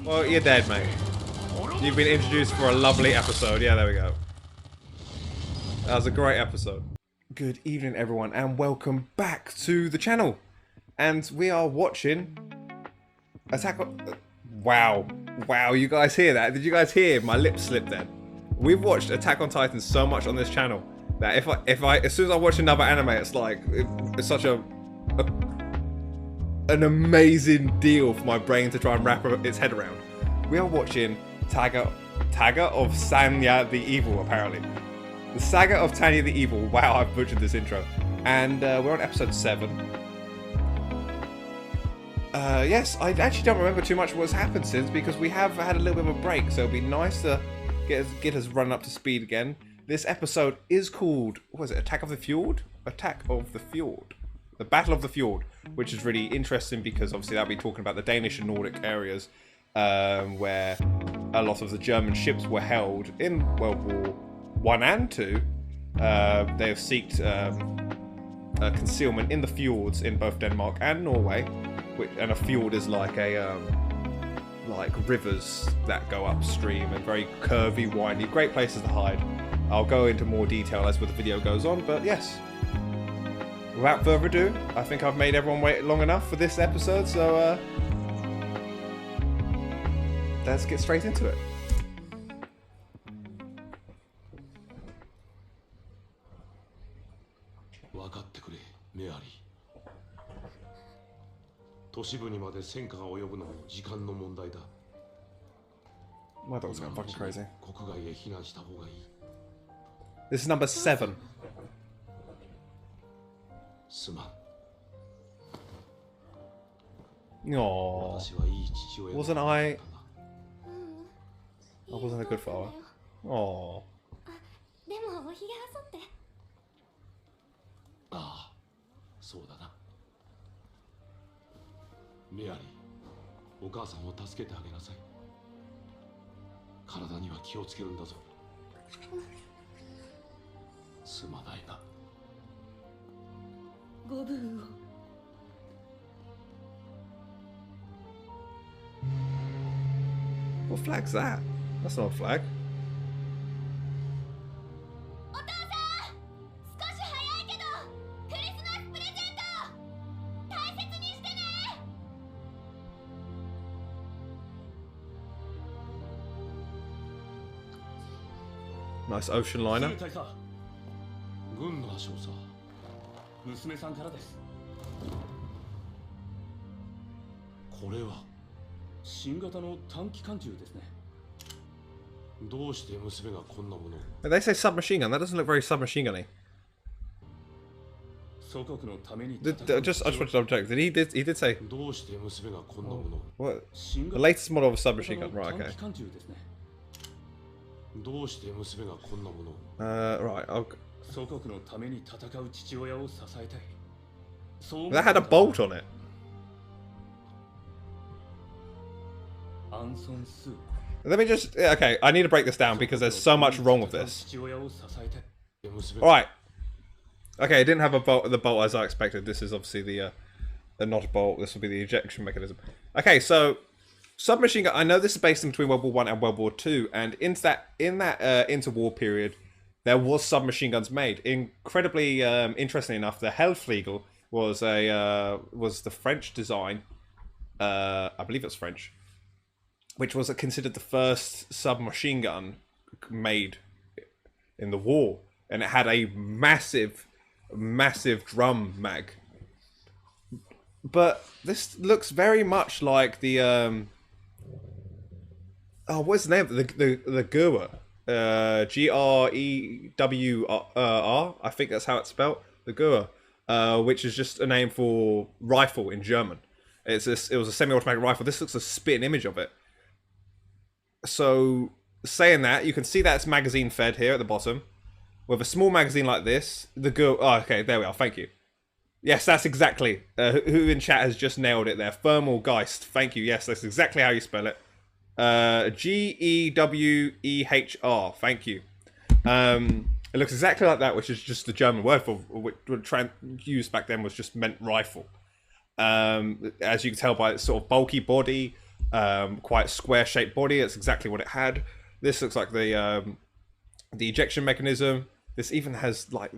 Well, you're dead, mate. You've been introduced for a lovely episode. Yeah, there we go. That was a great episode. Good evening, everyone, and welcome back to the channel. And we are watching Attack on... Wow. Wow, you guys hear that? Did you guys hear my lips slip then? We've watched Attack on Titan so much on this channel that if I as soon as I watch another anime, it's like it's such an amazing deal for my brain to try and wrap its head around. We are watching Saga of Tanya the Evil, apparently. The Saga of Tanya the Evil. Wow, I've butchered this intro. And we're on episode 7. Yes, I actually don't remember too much of what's happened since, because we have had a little bit of a break, so it'd be nice to get us running up to speed again. This episode is called, what was it, Attack of the Fjord? Attack of the Fjord. The Battle of the Fjord, which is really interesting because obviously that'll be talking about the Danish and Nordic areas where a lot of the German ships were held in World War I and II. They have sought concealment in the fjords in both Denmark and Norway, and a fjord is like a like rivers that go upstream and very curvy, windy, great places to hide. I'll go into more detail as the video goes on, but yes. Without further ado, I think I've made everyone wait long enough for this episode, so let's get straight into it. My dog's going fucking crazy. This is number 7. Aww. Wasn't I wasn't a good father. Aww. What flag's that? That's not a flag. Nice ocean liner. They say submachine gun. That doesn't look very submachine gunny. I just wanted to double check. He did say what? The latest model of a submachine gun. Right. Okay. Right. That had a bolt on it. Let me just... Okay, I need to break this down because there's so much wrong with this. Alright. Okay, it didn't have the bolt as I expected. This is obviously the not a bolt. This will be the ejection mechanism. Okay, so... Submachine gun... I know this is based in between World War I and World War II, and in that interwar period, there was submachine guns made. Incredibly interesting enough, the Hellfliegel was the French design. I believe it's French. Which was considered the first submachine gun made in the war. And it had a massive, massive drum mag. But this looks very much like the... oh, what's the name? The Gewehr. G-R-E-W-R. I think that's how it's spelled. The Gewehr. Which is just a name for rifle in German. It was a semi-automatic rifle. This looks a spitting image of it. So, saying that, you can see that it's magazine fed here at the bottom. With a small magazine like this, the Gewehr... Oh, okay, there we are, thank you. Yes, that's exactly... who in chat has just nailed it there. Thermalgeist, thank you. Yes, that's exactly how you spell it. G-E-W-E-H-R, thank you. It looks exactly like that, which is just the German word for... Which used back then was just meant rifle. As you can tell by its sort of bulky body... quite square-shaped body. It's exactly what it had. This looks like the ejection mechanism. This even has like,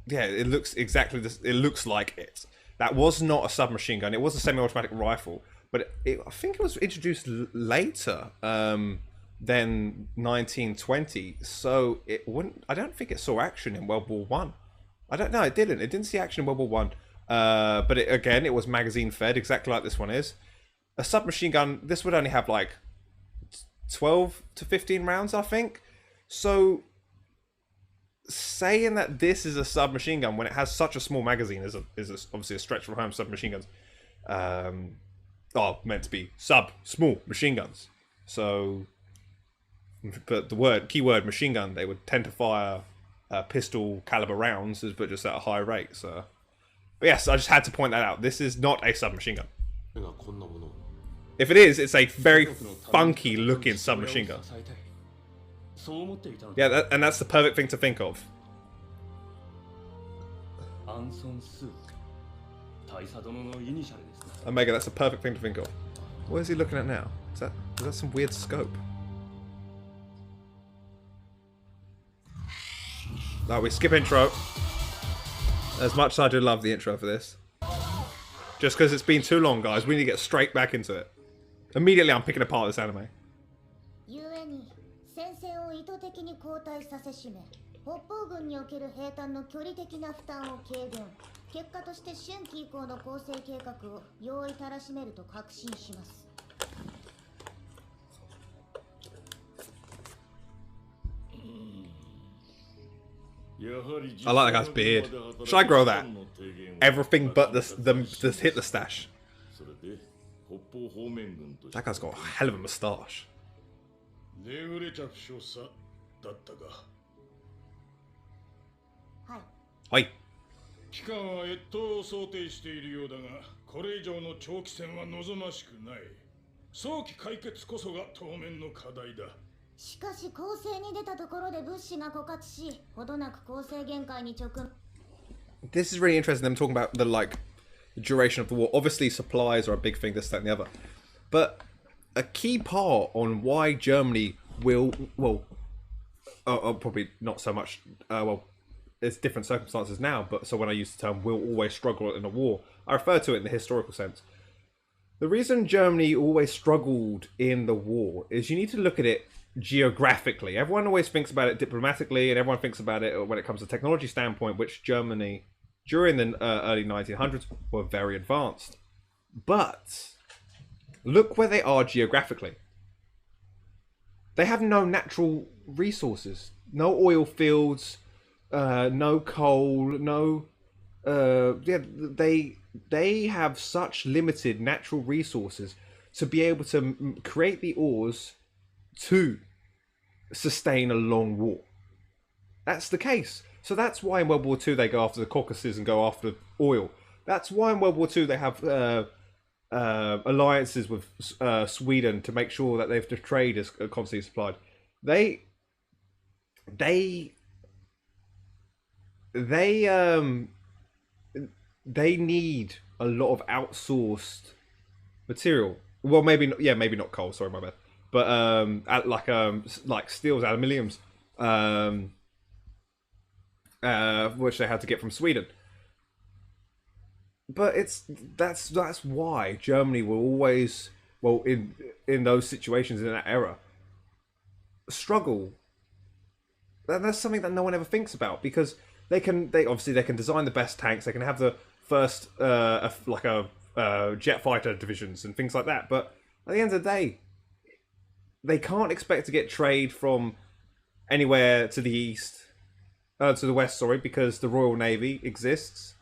yeah, it looks exactly this. It looks like it. That was not a submachine gun. It was a semi-automatic rifle, but I think it was introduced later than 1920. So it wouldn't. I don't think it saw action in World War One. I don't know. It didn't. It didn't see action in World War One. But again, it was magazine fed, exactly like this one is. A submachine gun. This would only have like 12 to 15 rounds, I think. So saying that this is a submachine gun when it has such a small magazine is obviously a stretch from home. Submachine guns are meant to be small machine guns. So, but the keyword machine gun, they would tend to fire pistol caliber rounds, but just at a high rate. So, but yes, I just had to point that out. This is not a submachine gun. If it is, it's a very funky looking submachine gun. Yeah, and that's the perfect thing to think of. Omega, that's the perfect thing to think of. What is he looking at now? Is that some weird scope? No, we skip intro. As much as I do love the intro for this. Just because it's been too long, guys, we need to get straight back into it. Immediately I'm picking apart this anime. 北方軍における兵隊の距離的な負担を軽減。結果として春季以降の構成計画を容易たらしめると確信します。I like that guy's beard. Should I grow that? Everything but the Hitler stash. That guy's got a hell of a moustache. はい。期間は越冬を想定しているようだが、これ以上の長期戦は望ましくない。早期解決こそが当面の課題だ。しかし攻勢に出たところで物資が枯渇し、ほどなく攻勢限界に直。This is really interesting. Them talking about the duration of the war. Obviously, supplies are a big thing. This, that, and the other. But a key part on why Germany will, probably not so much. It's different circumstances now, but so when I use the term will always struggle in a war, I refer to it in the historical sense. The reason Germany always struggled in the war is you need to look at it geographically. Everyone always thinks about it diplomatically, and everyone thinks about it when it comes to technology standpoint, which Germany, during the early 1900s, were very advanced. But look where they are geographically. They have no natural resources, no oil fields, no coal, no. They have such limited natural resources to be able to create the ores to sustain a long war. That's the case. So that's why in World War II they go after the Caucasus and go after oil. That's why in World War II they have alliances with Sweden to make sure that the trade is constantly supplied. They need a lot of outsourced material. Well, maybe not coal. Sorry, my bad. But like steels, aluminiums, which they had to get from Sweden. But that's why Germany will always, in those situations in that era, struggle. That's something that no one ever thinks about, because they can design the best tanks. They can have the first jet fighter divisions and things like that. But at the end of the day, they can't expect to get trade from anywhere to the west. Sorry, because the Royal Navy existed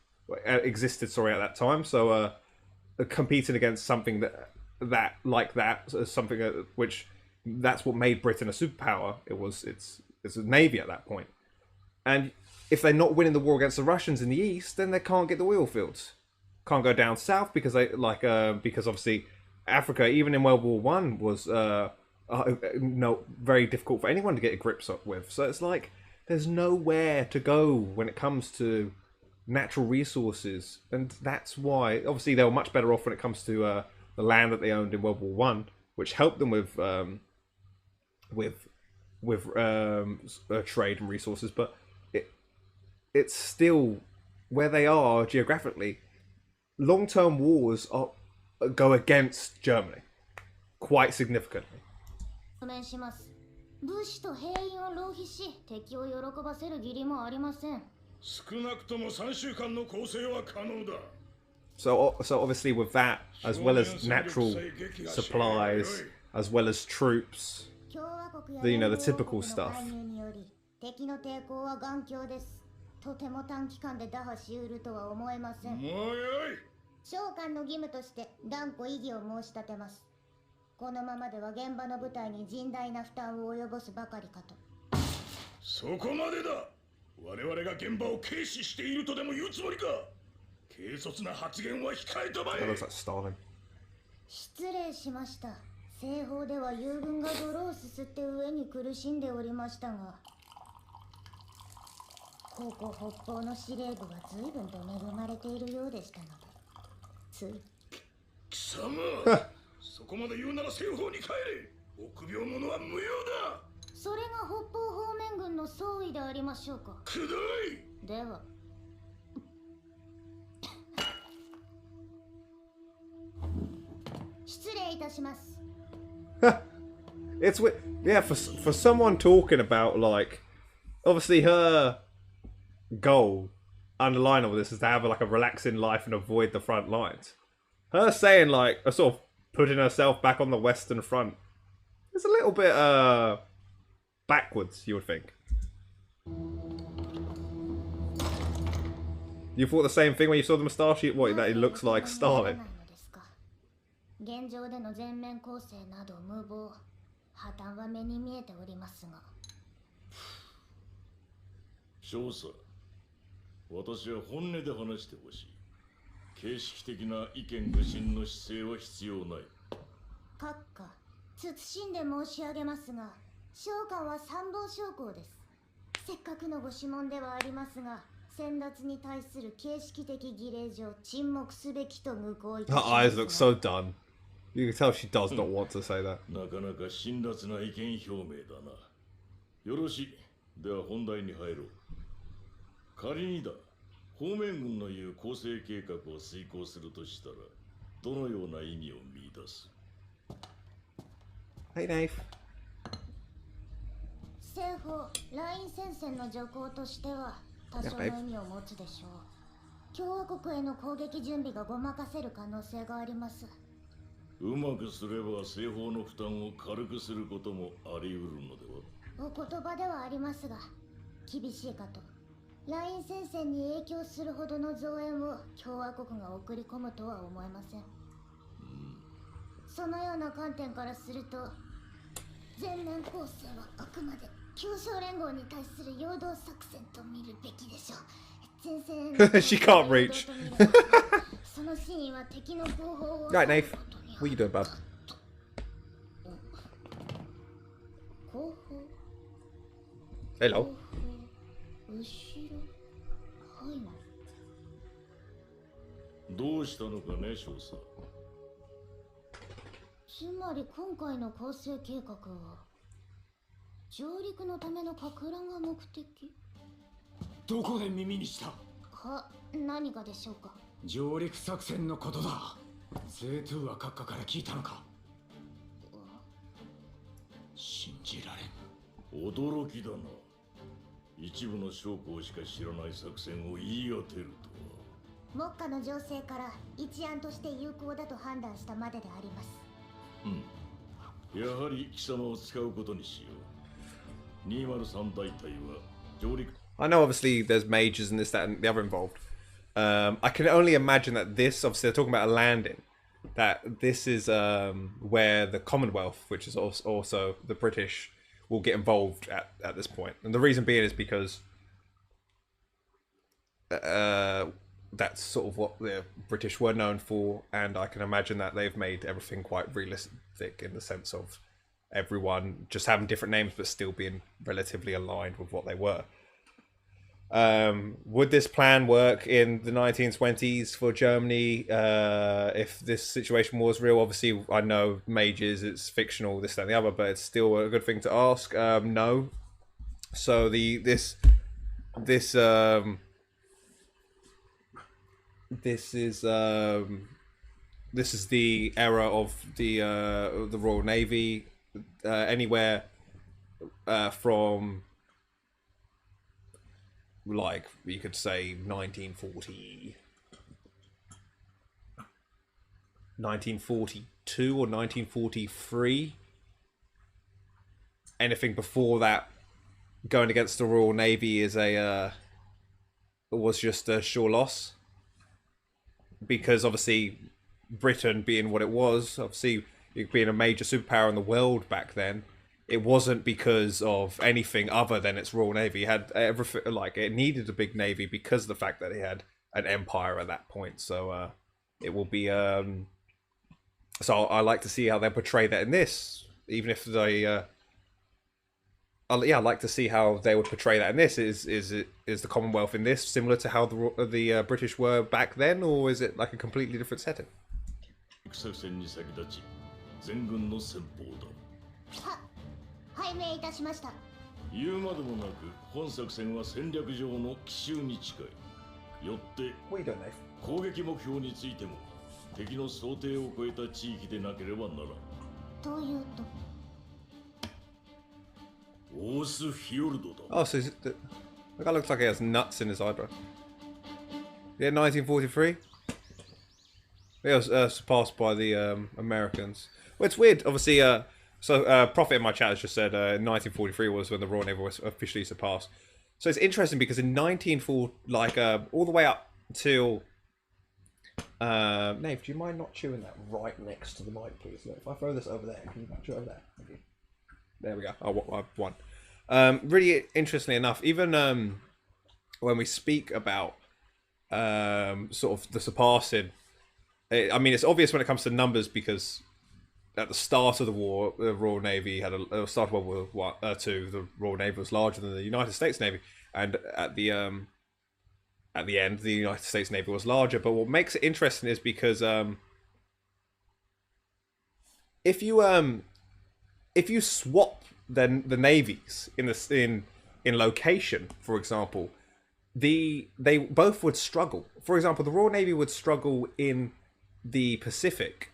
at that time. So competing against something that's what made Britain a superpower. It's a navy at that point. And if they're not winning the war against the Russians in the east, then they can't get the oil fields. Can't go down south because because obviously Africa, even in World War One, was very difficult for anyone to get a grip with. So it's like there's nowhere to go when it comes to natural resources, and that's why obviously they were much better off when it comes to the land that they owned in World War One, which helped them with trade and resources, but it's still where they are geographically. Long-term wars go against Germany quite significantly. 武士と兵員を浪費し、敵を喜ばせる義理もありません。少なくとも3週間の攻勢は可能だ。So obviously with that, as well as natural supplies, as well as troops, the typical stuff. 敵の抵抗は頑強です。とても短期間で打破しうるとは思えません。もうよい。召喚の義務として断固異議を申し立てます。このままでは現場の部隊に甚大な負担を及ぼすばかりかと。そこまでだ。我々が現場を軽視しているとでも言うつもりか。軽率な発言は控えたまえ。失礼しました。西方では友軍が泥をすすって上に苦しんでおりましたが、ここ北方の司令部は随分と恵まれているようでしたので、つい。貴様そこまで言うなら西方に帰れ。臆病者は無用だ。それが北方方面軍の総意でありましょうか。くどい。では失礼いたします。It's yeah, for someone talking about, like, obviously her goal underlying all this is to have like a relaxing life and avoid the front lines. Her saying like a sort of putting herself back on the Western Front is a little bit backwards, you would think. You thought the same thing when you saw the moustache? What, that he looks like Stalin? 現状での全面攻勢など無謀。破綻は目に見えておりますが。少佐、私は本音で話してほしい。形式的な意見具申の姿勢は必要ない。閣下、謹んで申し上げますが、召喚は参謀将校です。せっかくのご諮問ではありますが、先達に対する形式的儀礼上沈黙すべきと無効いたします。Her eyes look so done. You can tell she does not want to say that. なかなか辛辣な意見表明だな。よろしい。では本題に入ろう。仮にだ、方面軍の言う構成計画を遂行するとしたら、どのような意味を見出す？ Hey, Nave. 西方ライン戦線の徐行としては多少の意味を持つでしょう。共和国への攻撃準備がごまかせる可能性があります。うまくすれば西方の負担を軽くすることもあり得るのでは？お言葉ではありますが、厳しいかと。ライン戦線に影響するほどの増援を共和国が送り込むとは思えません。そのような観点からすると、全面攻勢はあくまで協商連合に対する陽動作戦と見るべきでしょう。前線 She can't reach. その真意は敵の後方を Right, Nave. What are you doing, bud? 後方 Hello. 後ろはいな。どうしたのかね、少佐。つまり今回の構成計画は上陸のためのかく乱が目的？どこで耳にした？は、何がでしょうか？上陸作戦のことだ。Z2は閣下から聞いたのか？信じられん。驚きだな。一部の将校しか知らない作戦を言い当てるとは。目下の情勢から一案として有効だと判断したまでであります。やはり貴様を使うことにしよう。203大隊は上陸。I know obviously there's majors and this, that, and the other involved. I can only imagine that this, obviously they're talking about a landing, that this is where the Commonwealth, which is also the British, will get involved at this point. And the reason being is because that's sort of what the British were known for, and I can imagine that they've made everything quite realistic in the sense of everyone just having different names but still being relatively aligned with what they were. Would this plan work in the 1920s for Germany if this situation was real? Obviously, I know mages, it's fictional, this, that, and the other, but it's still a good thing to ask. No. So this is the era of the Royal Navy. Anywhere from, like, you could say 1942 or 1943. Anything before that, going against the Royal Navy was just a sure loss, because obviously Britain being what it was, obviously it being a major superpower in the world back then, it wasn't because of anything other than its Royal Navy. It had everything, like, it needed a big navy because of the fact that it had an empire at that point. So it will be so I like to see how they portray that in this, even if they I'd like to see how they would portray that in this. Is the Commonwealth in this similar to how the British were back then, or is it like a completely different setting? 作戦に先立ち全軍の先方だ。は、拝命いたしました。言うまでもなく本作戦は戦略上の奇襲に近い。よって攻撃目標についても敵の想定を超えた地域でなければならん。というと。オースフィヨルドだ。 Oh, so the guy looks like he has nuts in his eyebrow. Yeah, 1943. It was surpassed by the Americans. Well, it's weird, obviously. Prophet in my chat has just said 1943 was when the Royal Navy was officially surpassed. So it's interesting because in 1940, like all the way up till Nave, do you mind not chewing that right next to the mic, please? Look, if I throw this over there, can you chew over there? Thank you. There we go. I've won. Really interestingly enough, even when we speak about sort of the surpassing, I mean, it's obvious when it comes to numbers, because at the start of the war, the Royal Navy had start of World War II, the Royal Navy was larger than the United States Navy, and at the end, the United States Navy was larger. But what makes it interesting is because if you swap then the navies in location, for example, they both would struggle. For example, the Royal Navy would struggle in the Pacific,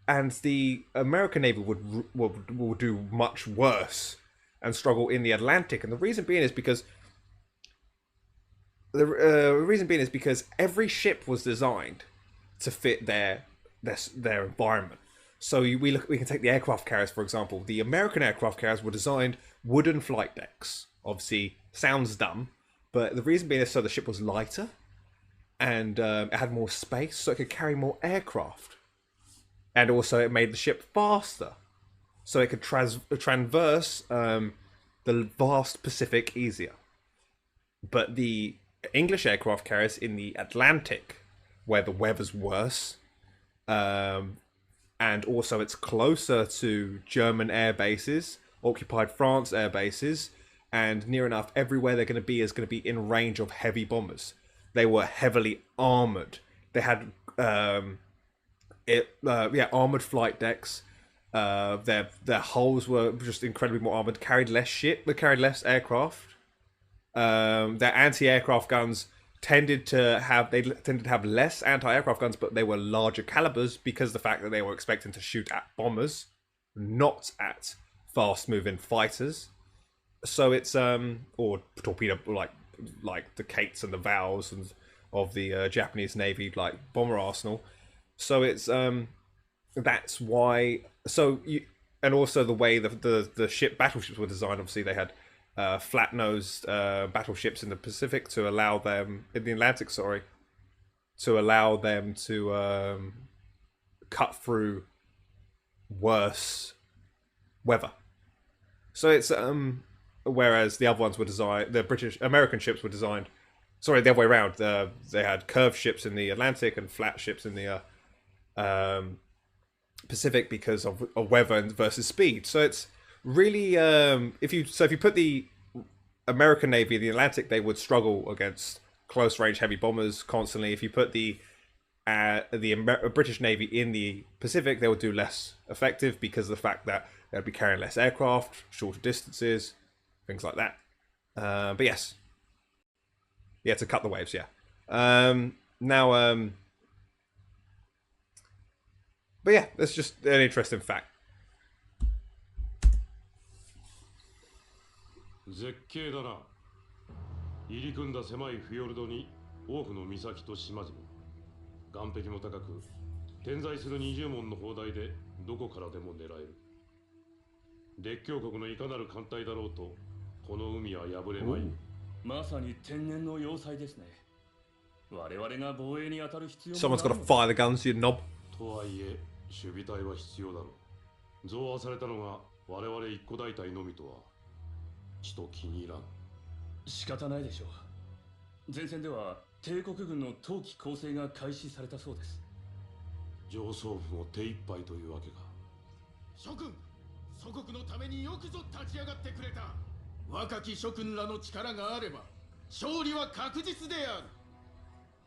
and the American Navy would do much worse and struggle in the Atlantic. And the reason being is because every ship was designed to fit their environment. So we can take the aircraft carriers, for example. The American aircraft carriers were designed wooden flight decks. Obviously, sounds dumb, but the reason being is so the ship was lighter, and it had more space, so it could carry more aircraft. And also, it made the ship faster, so it could traverse the vast Pacific easier. But the English aircraft carriers in the Atlantic, where the weather's worse, and also it's closer to German air bases, occupied France air bases, and near enough everywhere they're going to be is going to be in range of heavy bombers. They were heavily armored. They had armored flight decks. Their hulls were just incredibly more armored. Carried less aircraft. Their anti-aircraft guns tended to have less anti-aircraft guns, but they were larger calibers because of the fact that they were expecting to shoot at bombers, not at fast-moving fighters. So it's or torpedo, like the Kates and the Vals and of the Japanese Navy, like bomber arsenal. So it's that's why. So and also the way the ship battleships were designed. Obviously, they had flat-nosed battleships in the Pacific to allow them in the Atlantic. Sorry, to allow them to cut through worse weather. So it's whereas the other ones were designed, American ships were designed. Sorry, the other way around. They had curved ships in the Atlantic and flat ships in the Pacific because of weather versus speed. So it's really if you put the American Navy, the Atlantic, they would struggle against close-range heavy bombers constantly. If you put the British Navy in the Pacific, they would do less effective because of the fact that they'd be carrying less aircraft, shorter distances, things like that. But yes. Yeah, to cut the waves, yeah. But yeah, that's just an interesting fact. 絶景だな。入り組んだ狭いフィヨルドに多くの岬と島々。岸壁も高く、点在する20門の砲台でどこからでも狙える。列強国のいかなる艦隊だろうと、この海は破れまい。まさに天然の要塞ですね。我々が防衛に当たる必要も Someone's got to fire the guns, you knob. とはいえ、守備隊は必要だろう。増和されたのが我々一個大隊のみとは、ちと気に入らん。仕方ないでしょう。前線では帝国軍の冬季攻勢が開始されたそうです。上層部も手一杯というわけか。諸君、祖国のためによくぞ立ち上がってくれた。若き諸君らの力があれば勝利は確実である。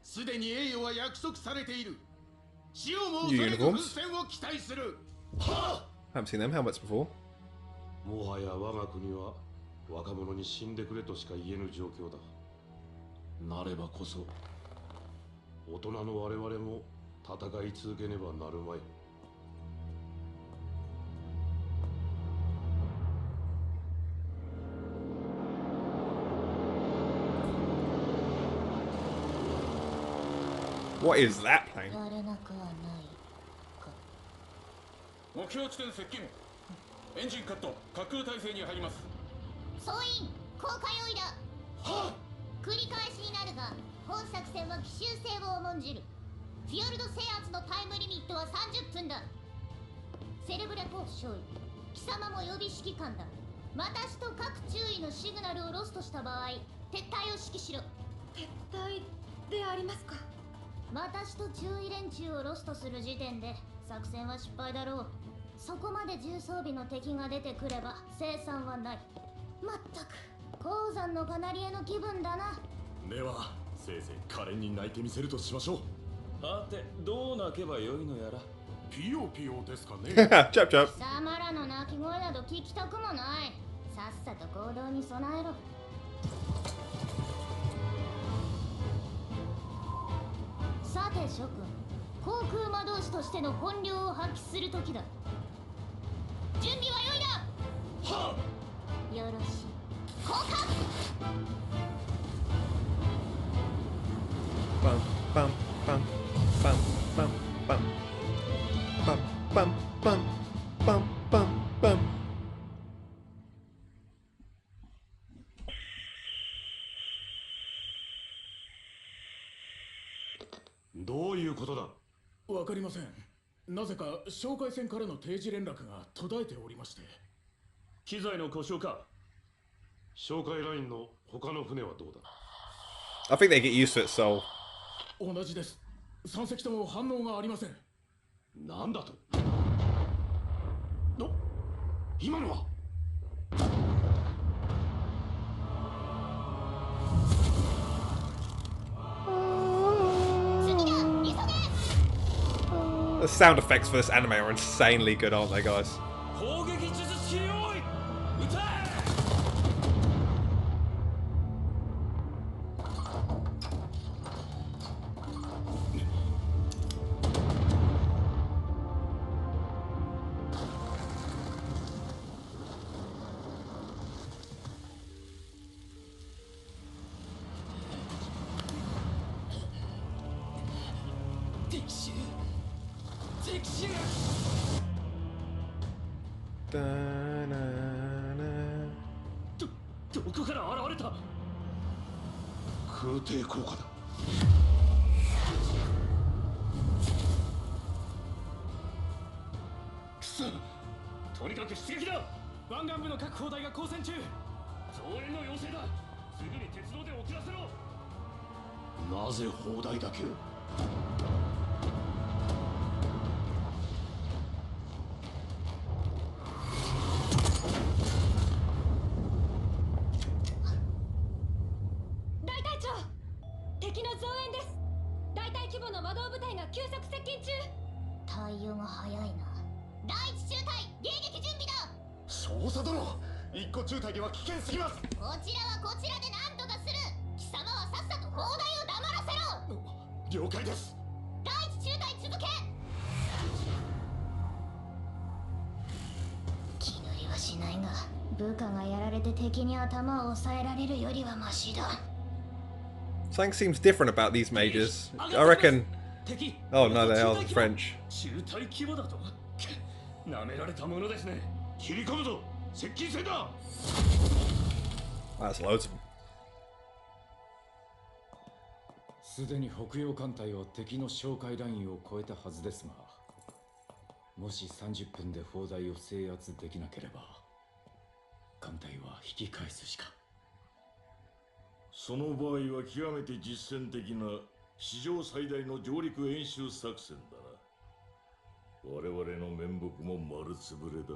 すでに栄誉は約束されている。死をも恐れぬ奮戦を期待する。はあ Haven't seen them helmets before. もはや我が国は若者に死んでくれとしか言えぬ状況だ。なればこそ大人の我々も戦い続けねばなるまい。What is that plane? やれなくはないか。目標地点接近。エンジンカット、滑空体制に入ります。総員、降下用意だ。はっ。繰り返しになるが、本作戦は奇襲性を重んじる。フィヨルド制圧のタイムリミットは30分だ。セレブレポート少尉、貴様も予備指揮官だ。私と各注意のシグナルをロストした場合、撤退を指揮しろ。撤退でありますか。私と注意連中をロストする時点で作戦は失敗だろう。そこまで重装備の敵が出てくれば生産はない。まったく鉱山のカナリエの気分だな。ではせいぜい可憐に泣いてみせるとしましょう。はて、どう泣けばよいのやら。ピヨピヨですかね。chop chop. 貴様らの鳴き声など聞きたくもない。さっさと行動に備えろ。さて諸君、航空魔導士としての本領を発揮する時だ。準備は良いだ。はっ。よろしい。降下。Bum bum bum bum bum bum bum bum bum bum bum bum. どういうことだ。わかりません。なぜか哨戒船からの定時連絡が途絶えておりまして。機材の故障か。哨戒ラインの他の船はどうだ。 I think they get used to it, so. 同じです。3隻とも反応がありません。なんだと。今のは。The sound effects for this anime are insanely good, aren't they, guys? 砲撃術式用意。撃て。どこから現れた。空挺効果だ。くそ、とにかく出撃だ。湾岸部の各砲台が交戦中。増援の要請だ。すぐに鉄道で遅らせろ。なぜ砲台だけを。敵の増援です。大体規模の魔導部隊が急速接近中。対応が早いな。第一中隊迎撃準備だ。少佐殿、一個中隊では危険すぎます。こちらはこちらで何とかする。貴様はさっさと砲台を黙らせろ。了解です。第一中隊続け。気乗りはしないが、部下がやられて敵に頭を押さえられるよりはマシだ。Something seems different about these mages. I reckon. Oh no, they are French. 中隊規模だとなめられたものですね。切り込むぞ、接近戦だ。 That's loads of them. すでに北洋艦隊は敵の哨戒ラインを越えたはずですが、もし30分で砲台を制圧できなければ艦隊は引き返すしか。その場合は極めて実践的な史上最大の上陸演習作戦だな。我々の面目も丸つぶれだ。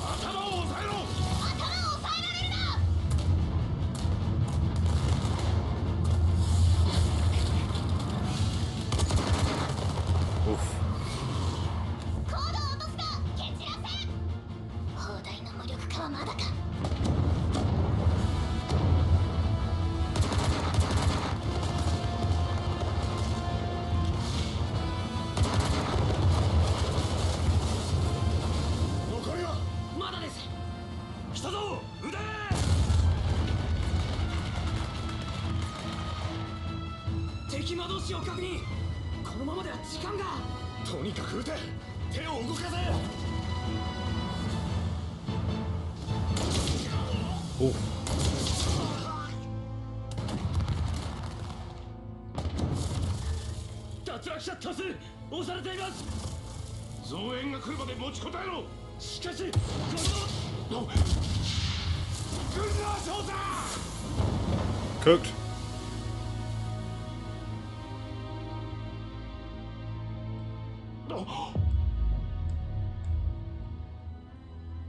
頭を押さえろ。頭を押さえられるな。高度を落とすか。蹴散らせ。砲台の無力化はまだか。残りはまだです。来たぞ、腕。敵魔導士を確認。このままでは時間が。とにかく撃て。手を動かせ。 Oh. 脱落者多数押されています。増援が来るまで持ちこたえろ。しかしこのCooked.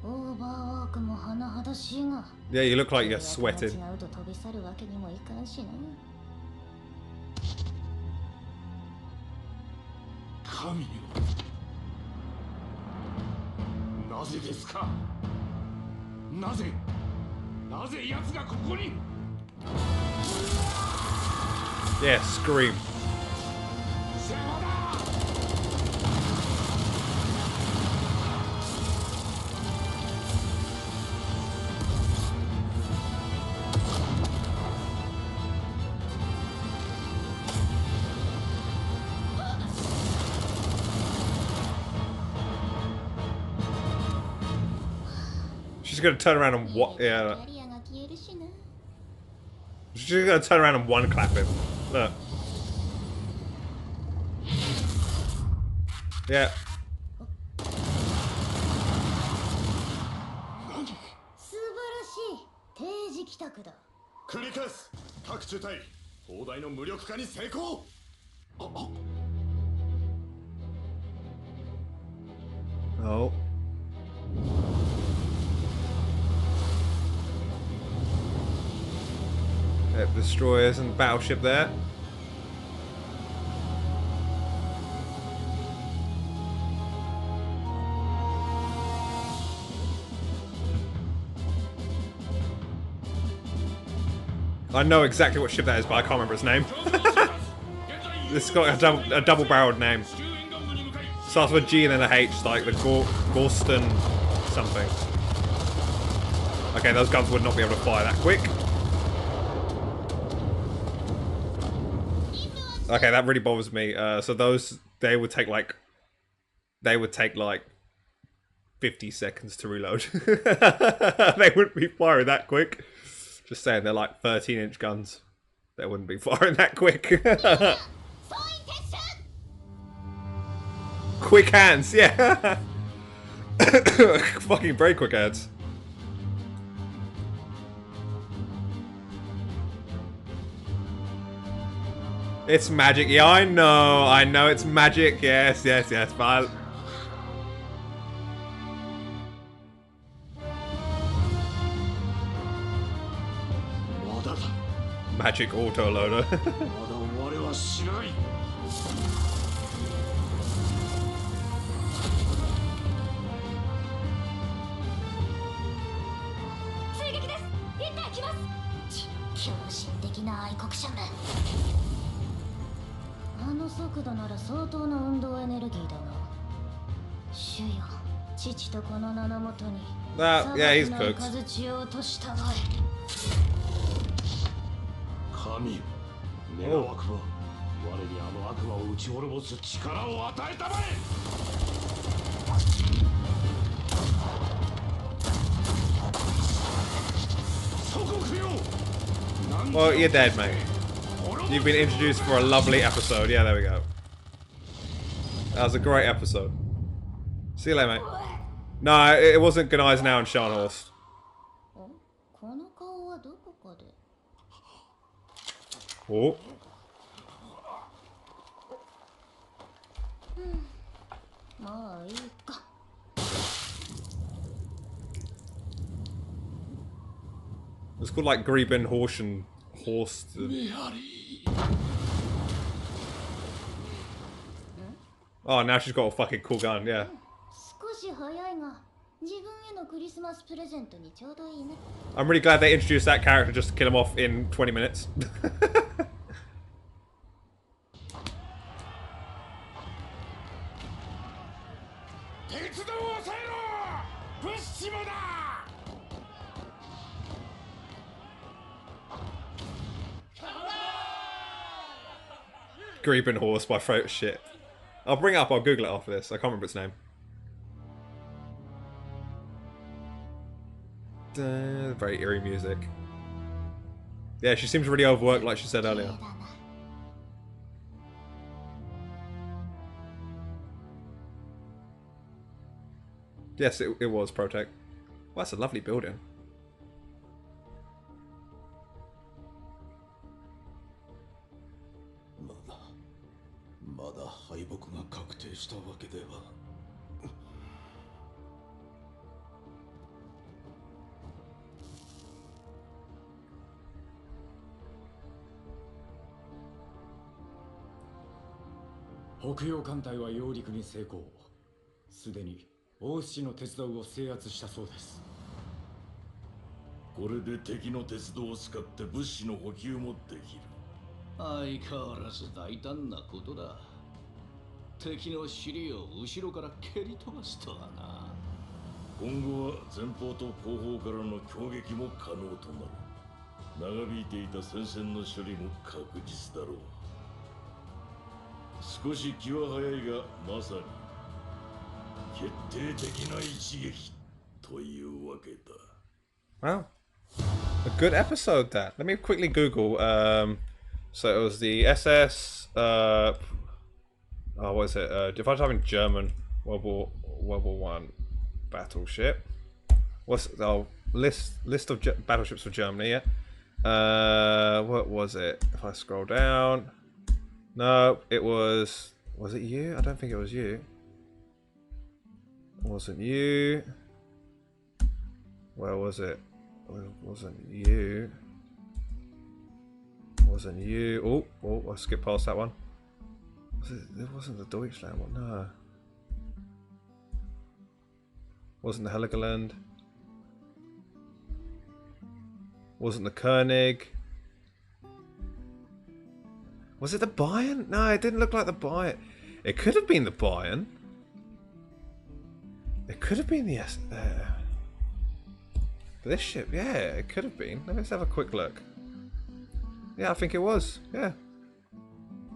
オーバーワークも甚だしいが。 Yeah, you look like you're sweating. 違うと飛び去るわけにもいかんしな。神よ、なぜですか。なぜ奴がここに。 Yeah, scream. She's gonna turn around and what? Yeah. キャリアが消えるしな。 She's gonna turn around and one clap him. Look. Yeah. 素晴らしい。定時帰宅だ。繰り返す。各中隊砲台の無力化に成功。Oh. Destroyers and battleship there. I know exactly what ship that is, but I can't remember its name. It's got a double-barreled name. Starts with a G and then a H, like the Gorston something. Okay, those guns would not be able to fire that quick. Okay, that really bothers me. So those, they would take like 50 seconds to reload. They wouldn't be firing that quick. Just saying, they're like 13-inch guns. They wouldn't be firing that quick. Quick hands, yeah. Fucking very quick hands. It's magic. Yeah, I know it's magic. Yes, yes, yes. But magic autoloader. まだ終わりはしない。追撃です。一体来ます。狂信的な愛国者め。あの速度なら相当な運動エネルギーだな。主よ、父とこの名のもとに。Yeah, he's cooked. 数をとしたまえ。神よ、願わくば我にあの悪魔を打ち滅ぼす力を与えたまえ。祖国よ。 Well, you're dead, mate. You've been introduced for a lovely episode. Yeah, there we go. That was a great episode. See you later, mate. No, it wasn't Good Eyes Now and Sharnhorst. この顔はどこかで。 Oh. It's called like Greben Horschen Horst. Oh, now she's got a fucking cool gun, yeah. 少し早いが、自分へのクリスマスプレゼントにちょうどいいね。 I'm really glad they introduced that character just to kill him off in 20 minutes. 鉄道を抑えろ！物資もだ！ Greben Horse, my favourite shit. I'll bring it up, I'll Google it after this. I can't remember its name. Very eerie music. Yeah, she seems really overworked, like she said earlier. Yes, it was Protect. Well, that's a lovely building. "北洋艦隊は揚陸に成功。すでに大牛の鉄道を制圧したそうです。これで敵の鉄道を使って物資の補給もできる。相変わらず大胆なことだ。敵の尻を後ろから蹴り飛ばすとはな。今後は前方と後方からの攻撃も可能となる。長引いていた戦線の処理も確実だろう。少し気は早いが、まさに決定的な一撃というわけだ。Wow. A good episode, that. Let me quickly Google. So it was the SS. Oh, what is it? If I type in German, World War One battleship. What's list of battleships for Germany? Yeah. What was it? If I scroll down, no, it was. Was it you? I don't think it was you. It wasn't you. Where was it? It wasn't you. Wasn't you. Oh, I skipped past that one. It wasn't the Deutschland one, no. Wasn't the Heligoland. Wasn't the Koenig. Was it the Bayern? No, it didn't look like the Bayern. It could have been the Bayern. It could have been the this ship, yeah, it could have been. Let's have a quick look. Yeah, I think it was. Yeah.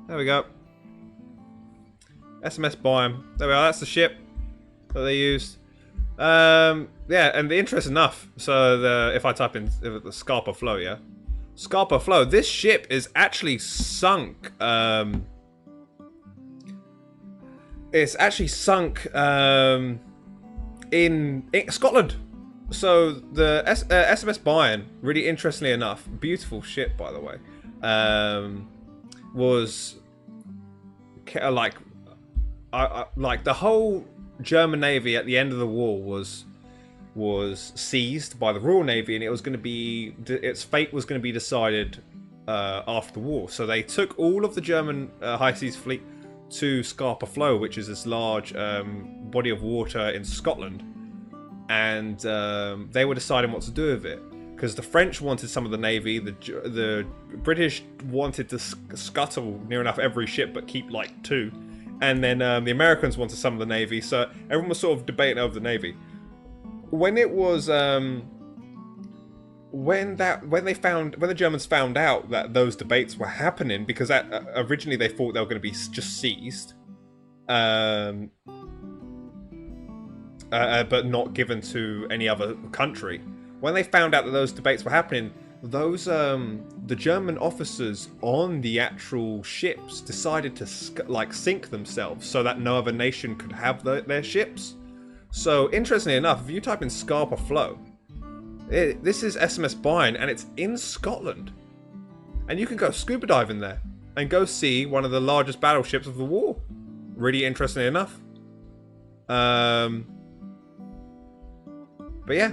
There we go. SMS Bayern. There we are. That's the ship that they used. Yeah, and the interest enough. So if I type in the Scarpa Flow, yeah, Scarpa Flow. This ship is actually sunk. It's actually sunk in Scotland. So the SMS Bayern, really interestingly enough, beautiful ship by the way, was like like the whole German Navy at the end of the war was seized by the Royal Navy, and it was going to be its fate was going to be decided after the war. So they took all of the German high seas fleet to Scapa Flow, which is this large body of water in Scotland, and they were deciding what to do with it, because the French wanted some of the navy, the British wanted to scuttle near enough every ship but keep like 2, and then the Americans wanted some of the navy. So everyone was sort of debating over the navy. When it was when the Germans found out that those debates were happening, because originally they thought they were going to be just seized, but not given to any other country. When they found out that those debates were happening, those the German officers on the actual ships decided to sink themselves so that no other nation could have their ships. So interestingly enough, if you type in Scapa Flow, this is SMS Bayern, and it's in Scotland, and you can go scuba diving there and go see one of the largest battleships of the war. Really interestingly enough. But yeah.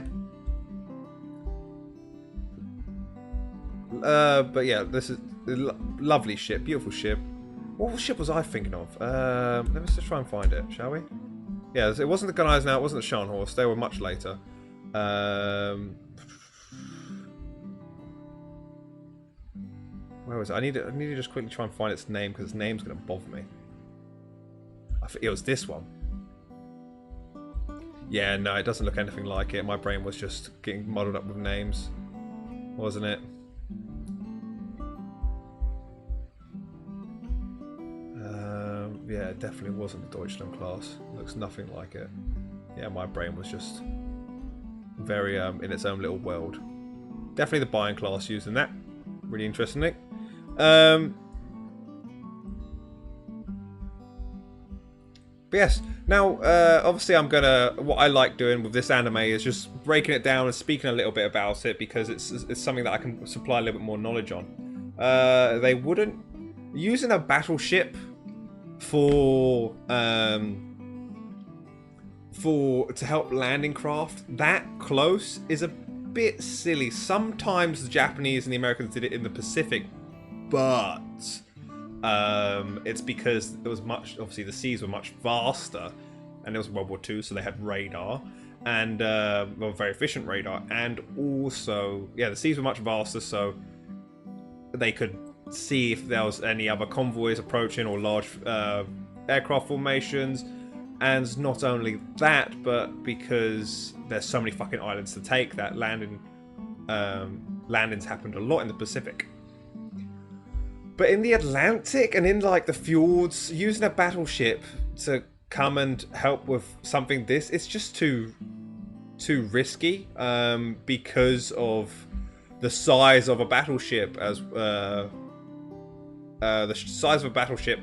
But yeah, this is a lovely ship, beautiful ship. What ship was I thinking of? Let's just try and find it, shall we? Yeah, it wasn't the Gun now, it wasn't the Scharnhorst, they were much later. Where was it? I need to just quickly try and find its name, because its name's going to bother me. I think it was this one. Yeah, no, it doesn't look anything like it. My brain was just getting muddled up with names, wasn't it? Yeah, it definitely wasn't the Deutschland class. Looks nothing like it. Yeah, my brain was just very in its own little world. Definitely the Bayern class using that. Really interesting. But yes, now obviously what I like doing with this anime is just breaking it down and speaking a little bit about it, because it's something that I can supply a little bit more knowledge on. They wouldn't using a battleship to help landing craft that close is a bit silly. Sometimes the Japanese and the Americans did it in the Pacific, but it's because it was obviously the seas were much vaster, and it was World War II, so they had radar, and very efficient radar, and also the seas were much vaster, so they could see if there was any other convoys approaching or large aircraft formations. And not only that, but because there's so many fucking islands to take, that landings happened a lot in the Pacific. But in the Atlantic and in like the fjords, using a battleship to come and help with something it's just too risky, because of the size of a battleship. As the size of a battleship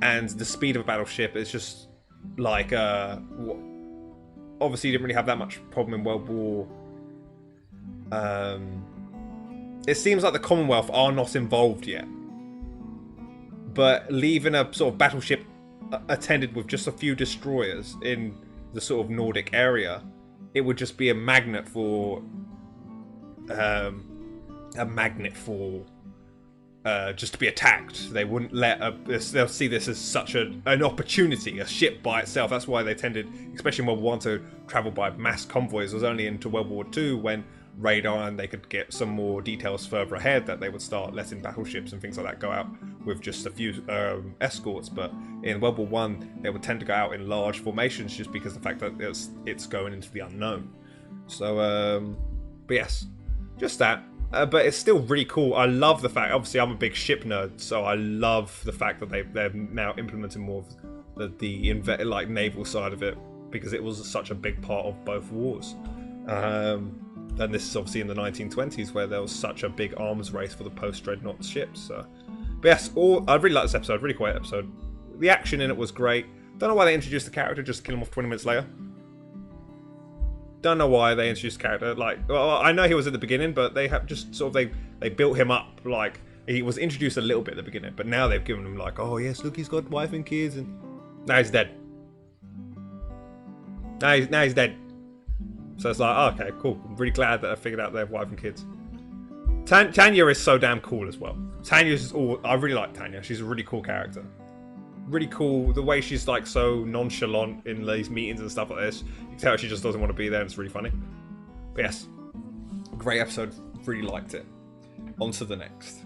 and the speed of a battleship is just like obviously you didn't really have that much problem in World War. It seems like the Commonwealth are not involved yet, but leaving a sort of battleship attended with just a few destroyers in the sort of Nordic area, it would just be a magnet for just to be attacked. They wouldn't let they'll see this as such an opportunity, a ship by itself. That's why they tended, especially in World War I, to travel by mass convoys. It was only into World War II when radar and they could get some more details further ahead that they would start letting battleships and things like that go out with just a few escorts. But in World War I, they would tend to go out in large formations, just because of the fact that it's going into the unknown. So, but yes, just that. But it's still really cool. I love the fact, obviously I'm a big ship nerd, so I love the fact that they're now implementing more of the naval side of it, because it was such a big part of both wars. And this is obviously in the 1920s, where there was such a big arms race for the post-dreadnought ships. So. But yes, I really like this episode, really great episode. The action in it was great. Don't know why they introduced the character, just kill him off 20 minutes later. Don't know why they introduced the character. Well, I know he was at the beginning, but they have just sort of they built him up like He was introduced a little bit at the beginning, but now they've given him like, oh yes, look, he's got wife and kids, and now he's dead. Now he's dead. So it's like, oh, okay, cool. I'm really glad that I figured out they have wife and kids. Tanya is so damn cool as well. Tanya's all. I really like Tanya. She's a really cool character. Really cool. The way she's like so nonchalant in these meetings and stuff like this. You can tell she just doesn't want to be there, and it's really funny. But yes, great episode. Really liked it. On to the next.